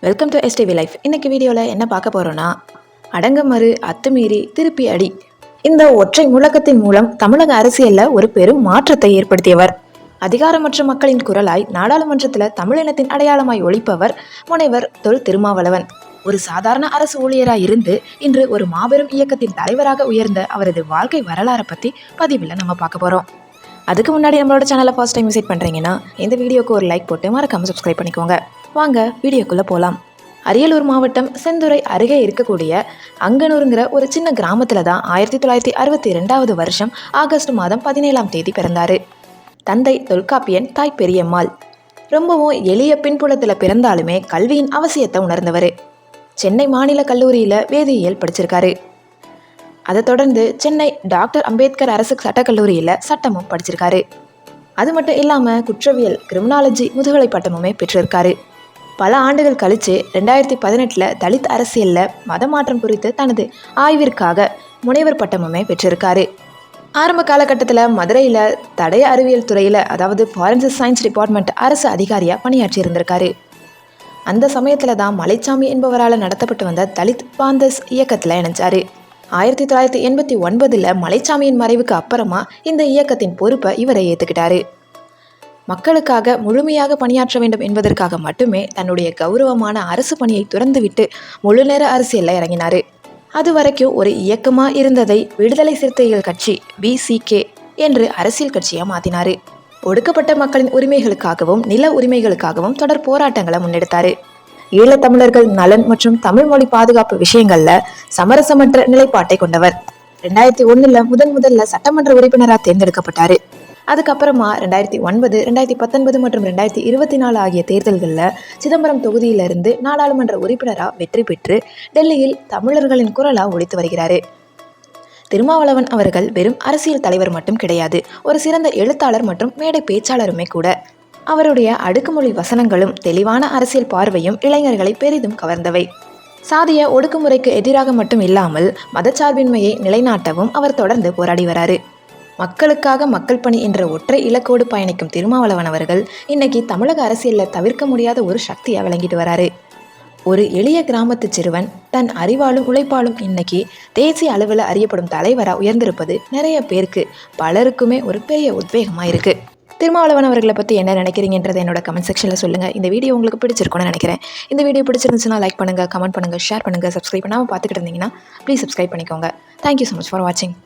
Welcome to STV life. இன்னைக்கு வீடியோவில் என்ன பார்க்க போகிறோன்னா, அடங்கமறு அத்துமீறி திருப்பி அடி. இந்த ஒற்றை முழக்கத்தின் மூலம் தமிழக அரசியலில் ஒரு பெரும் மாற்றத்தை ஏற்படுத்தியவர். அதிகாரமற்ற மக்களின் குரலாய் நாடாளுமன்றத்தில் தமிழினத்தின் அடையாளமாய் ஒழிப்பவர் முனைவர் தொல் திருமாவளவன். ஒரு சாதாரண அரசு ஊழியராக இருந்து இன்று ஒரு மாபெரும் இயக்கத்தின் தலைவராக உயர்ந்த அவரது வாழ்க்கை வரலாறை பற்றி பதிவில் நம்ம பார்க்க போகிறோம். அதுக்கு முன்னாடி நம்மளோட சேனலை ஃபர்ஸ்ட் டைம் விசிட் பண்ணுறீங்கன்னா இந்த வீடியோக்கு ஒரு லைக் போட்டு மறக்காமல் சப்ஸ்கிரைப் பண்ணிக்கோங்க. வாங்க வீடியோக்குள்ளே போகலாம். அரியலூர் மாவட்டம் செந்துறை அருகே இருக்கக்கூடிய அங்கனூருங்கிற ஒரு சின்ன கிராமத்தில் தான் 1962 வருஷம் ஆகஸ்ட் மாதம் 17ஆம் தேதி பிறந்தார். தந்தை தொல்காப்பியன், தாய் பெரியம்மாள். ரொம்பவும் எளிய பின்புலத்தில் பிறந்தாலுமே கல்வியின் அவசியத்தை உணர்ந்தவர். சென்னை மாநில கல்லூரியில் வேதியியல் படிச்சிருக்காரு. அதை தொடர்ந்து சென்னை டாக்டர் அம்பேத்கர் அரசு சட்டக்கல்லூரியில் சட்டமும் படிச்சிருக்காரு. அது மட்டும் இல்லாமல் குற்றவியல், கிரிமினாலஜி முதுகலை பட்டமுமே பெற்றிருக்காரு. பல ஆண்டுகள் கழித்து 2018 தலித் அரசியலில் மதமாற்றம் குறித்து தனது ஆய்விற்காக முனைவர் பட்டமுமே பெற்றிருக்காரு. ஆரம்ப காலகட்டத்தில் மதுரையில் தடய அறிவியல் துறையில், அதாவது ஃபாரன்சிக் சயின்ஸ் டிபார்ட்மெண்ட் அரசு அதிகாரியாக பணியாற்றி இருந்திருக்காரு. அந்த சமயத்தில் தான் மலைச்சாமி என்பவரால் நடத்தப்பட்டு வந்த தலித் பாந்தஸ் இயக்கத்தில் இணைஞ்சார். 1989 மலைச்சாமியின் மறைவுக்கு அப்புறமா இந்த இயக்கத்தின் பொறுப்பை இவரை ஏற்றுக்கிட்டாரு. மக்களுக்காக முழுமையாக பணியாற்ற வேண்டும் என்பதற்காக மட்டுமே தன்னுடைய கௌரவமான அரசு பணியை துறந்துவிட்டு முழுநேர அரசியலில் இறங்கினார். அது வரைக்கும் ஒரு இயக்கமாக இருந்ததை விடுதலை சிறுத்தைகள் கட்சி VCK என்று அரசியல் கட்சியாக மாற்றினார். ஒடுக்கப்பட்ட மக்களின் உரிமைகளுக்காகவும் நில உரிமைகளுக்காகவும் தொடர் போராட்டங்களை முன்னெடுத்தார். ஈழத்தமிழர்கள் நலன் மற்றும் தமிழ் மொழி பாதுகாப்பு விஷயங்கள்ல சமரசமற்ற நிலைப்பாட்டை கொண்டவர். 2001 முதல்ல சட்டமன்ற உறுப்பினராக தேர்ந்தெடுக்கப்பட்டாரு. அதுக்கப்புறமா 2009, 2019 மற்றும் 2024 ஆகிய தேர்தல்களில் சிதம்பரம் தொகுதியிலிருந்து நாடாளுமன்ற உறுப்பினராக வெற்றி பெற்று டெல்லியில் தமிழர்களின் குரலாக ஒலித்து வருகிறாரு. திருமாவளவன் அவர்கள் வெறும் அரசியல் தலைவர் மட்டும் கிடையாது, ஒரு சிறந்த எழுத்தாளர் மற்றும் மேடை பேச்சாளருமே கூட. அவருடைய அடுக்குமொழி வசனங்களும் தெளிவான அரசியல் பார்வையும் இளைஞர்களை பெரிதும் கவர்ந்தவை. சாதிய ஒடுக்குமுறைக்கு எதிராக மட்டும் இல்லாமல் மதச்சார்பின்மையை நிலைநாட்டவும் அவர் தொடர்ந்து போராடி வராரு. மக்களுக்காக மக்கள் பணி என்ற ஒற்றை இலக்கோடு பயணிக்கும் திருமாவளவன் அவர்கள் இன்னைக்கு தமிழக அரசியலில் தவிர்க்க முடியாத ஒரு சக்தியாக விளங்கிட்டு வராரு. ஒரு எளிய கிராமத்து சிறுவன் தன் அறிவாலும் உழைப்பாலும் இன்னைக்கு தேசிய அளவில் அறியப்படும் தலைவராக உயர்ந்திருப்பது நிறைய பேருக்கு, பலருக்குமே ஒரு பெரிய உத்வேகமாக இருக்கு. திருமாவளவன் அவர்களை பற்றி என்ன நினைக்கிறீங்கன்றதை என்னோட கமெண்ட் செக்ஷனில் சொல்லுங்கள். இந்த வீடியோ உங்களுக்கு பிடிச்சிருக்கும்னு நினைக்கிறேன். இந்த வீடியோ பிடிச்சிருந்துச்சுன்னா லைக் பண்ணுங்கள், கமெண்ட் பண்ணுங்கள், ஷேர் பண்ணுங்கள். சப்ஸ்கிரைப் பண்ணாமல் பார்த்துக்கிட்டு இருந்தீங்கன்னா ப்ளீஸ் சப்ஸ்கிரைப் பண்ணிக்கோங்க. தேங்க்யூ ஸோ மச் ஃபார் வாட்சிங்.